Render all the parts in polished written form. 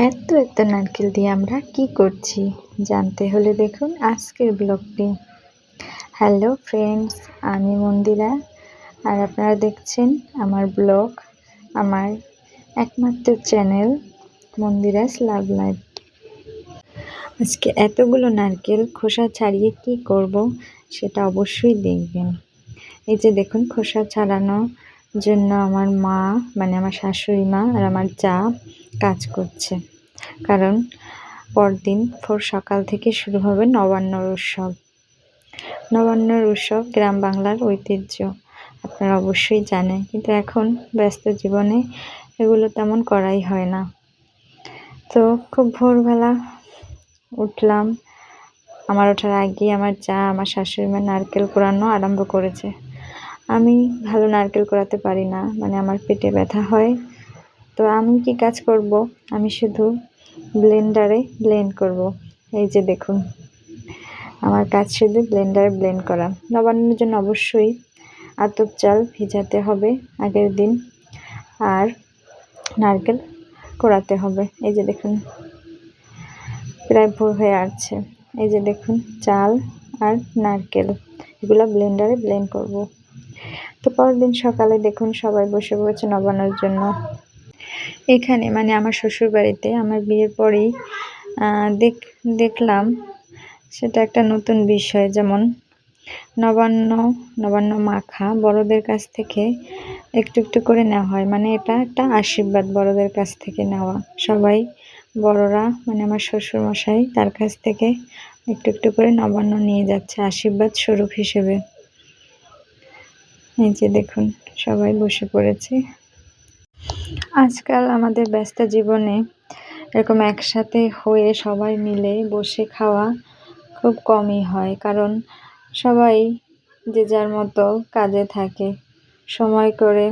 এত নারকেল দিয়ে আমরা কি করছি জানতে হলে দেখুন আজকের ব্লগটি। হ্যালো ফ্রেন্ডস, আমি মন্দিরা আর আপনারা দেখছেন আমার ব্লগ, আমার একমাত্র চ্যানেল মন্দিরাস লাভ লাইফ। আজকে এতগুলো নারকেল খোসা ছাড়িয়ে কি করব সেটা অবশ্যই দেখবেন। এই যে দেখুন, খোসা ছাড়ানোর জন্য আমার মা মানে আমার শাশুড়ি মা আর আমার যা কাজ করছে, কারণ পরদিন ভোর সকাল থেকে শুরু হবে নবান্নর উৎসব। নবান্নর উৎসব গ্রাম বাংলার ঐতিহ্য, আপনারা অবশ্যই জানেন, কিন্তু এখন ব্যস্ত জীবনে এগুলো তেমন করাই হয় না। তো খুব ভোরবেলা উঠলাম, আমার ওঠার আগে আমার যা আমার শাশুড়ি মা নারকেল কোড়ানো আরম্ভ করেছে। আমি ভালো নারকেল কোড়াতে পারি না, মানে আমার পেটে ব্যথা হয়। তো আমি কি কাজ করব, আমি শুধু ব্লেন্ডারে ব্লেন্ড করব। এই যে দেখুন, আমার কাজ শুধু ব্লেন্ডারে ব্লেন্ড করা। নবান্নের জন্য অবশ্যই আতপ চাল ভিজাতে হবে আগের দিন, আর নারকেল কোড়াতে হবে। এই যে দেখুন, প্রায় ভোর হয়ে আসছে। এই যে দেখুন, চাল আর নারকেল এগুলো ব্লেন্ডারে ব্লেন্ড করব। তো পরের দিন সকালে দেখুন সবাই বসে পড়েছে নবান্নের জন্য। এখানে মানে আমার শ্বশুর বাড়িতে আমার বিয়ের পরেই দেখলাম সেটা একটা নতুন বিষয়। যেমন নবান্ন মাখা বড়দের কাছ থেকে একটু একটু করে নেওয়া হয়, মানে এটা একটা আশীর্বাদ বড়দের কাছ থেকে নেওয়া। সবাই বড়রা মানে আমার শ্বশুর মশাই তার কাছ থেকে একটু একটু করে নবান্ন নিয়ে যাচ্ছে আশীর্বাদ স্বরূপ হিসেবে। এই যে দেখুন সবাই বসে পড়েছে। আজকাল আমাদের ব্যস্ত জীবনে এরকম একসাথে হয়ে সবাই মিলে বসে খাওয়া খুব কমই হয়, কারণ সবাই যে যার মতো কাজে থাকে। সময় করে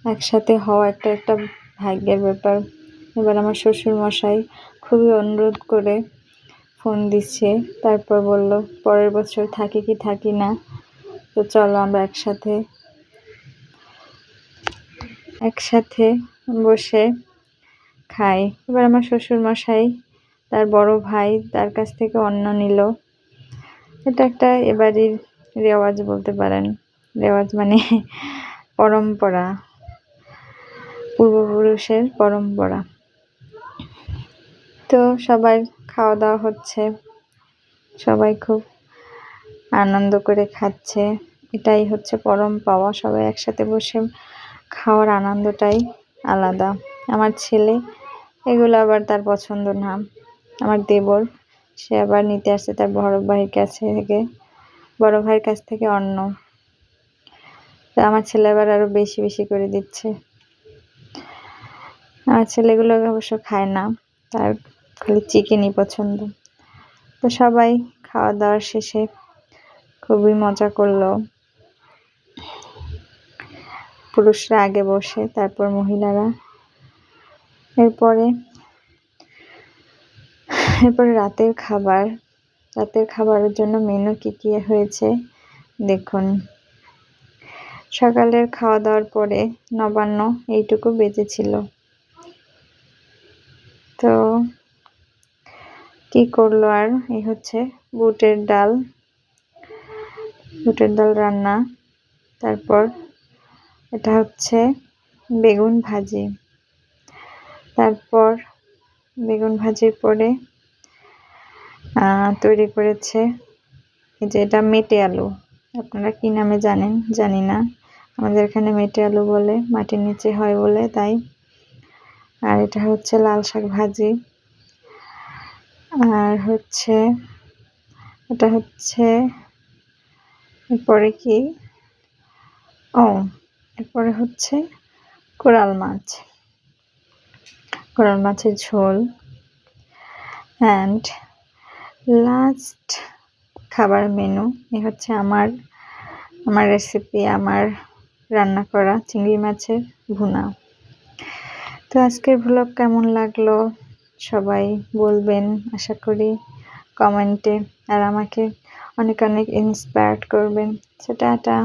একসাথে হওয়া একটা ভাগ্যের ব্যাপার। এবার আমার শ্বশুর মশাই খুবই অনুরোধ করে ফোন দিচ্ছে, তারপর বলল পরের বছর থাকি কি থাকি না, তো চলো আমরা একসাথে বসে খাই। এবার আমার শ্বশুর মশাই তার বড় ভাই তার কাছ থেকে অন্ন নিল। এটা একটা এবাড়ির রেওয়াজ বলতে পারেন। রেওয়াজ মানে পরম্পরা, পূর্বপুরুষের পরম্পরা। তো সবাই খাওয়া দাওয়া হচ্ছে, সবাই খুব আনন্দ করে খাচ্ছে। এটাই হচ্ছে পরম পাওয়া, সবাই একসাথে বসে খাওয়ার আনন্দটাই আলাদা। আমার ছেলে এগুলো আবার তার পছন্দ না। আমার দেবর সে আবার নিতে আসছে তার বড় ভাইয়ের কাছ থেকে অন্ন। তো আমার ছেলে আবার আরো বেশি বেশি করে দিচ্ছে। আমার ছেলেগুলো অবশ্য খায় না, তার খালি চিকেনই পছন্দ। তো সবাই খাওয়া দাওয়ার শেষে খুবই মজা করলো। পুরুষরা আগে বসে, তারপর মহিলারা। এরপরে রাতের খাবারের জন্য মেনু কি হয়েছে দেখুন। সকালের খাওয়া দাওয়ার পরে নবান্ন এইটুকু বেঁচেছিল। তো কি করলো আর, এই হচ্ছে বুটের ডাল রান্না। তারপর এটা হচ্ছে বেগুন ভাজি। তারপর বেগুন ভাজির পরে তৈরি করেছে এই যে এটা মেটে আলু। আপনারা কি নামে জানেন জানি না, আমাদের এখানে মেটে আলু বলে, মাটির নিচে হয় বলে তাই। আর এটা হচ্ছে লাল শাক ভাজি। আর এটা হচ্ছে এরপরে কি, এরপরে হচ্ছে কোরাল মাছের ঝোল। অ্যান্ড লাস্ট খাবার মেনু এই হচ্ছে আমার রেসিপি, আমার রান্না করা চিংড়ি মাছের ভুনা। তো আজকের ভ্লগ কেমন লাগলো সবাই বলবেন আশা করি কমেন্টে, আর আমাকে অনেক ইন্সপায়ার করবেন। টাটা।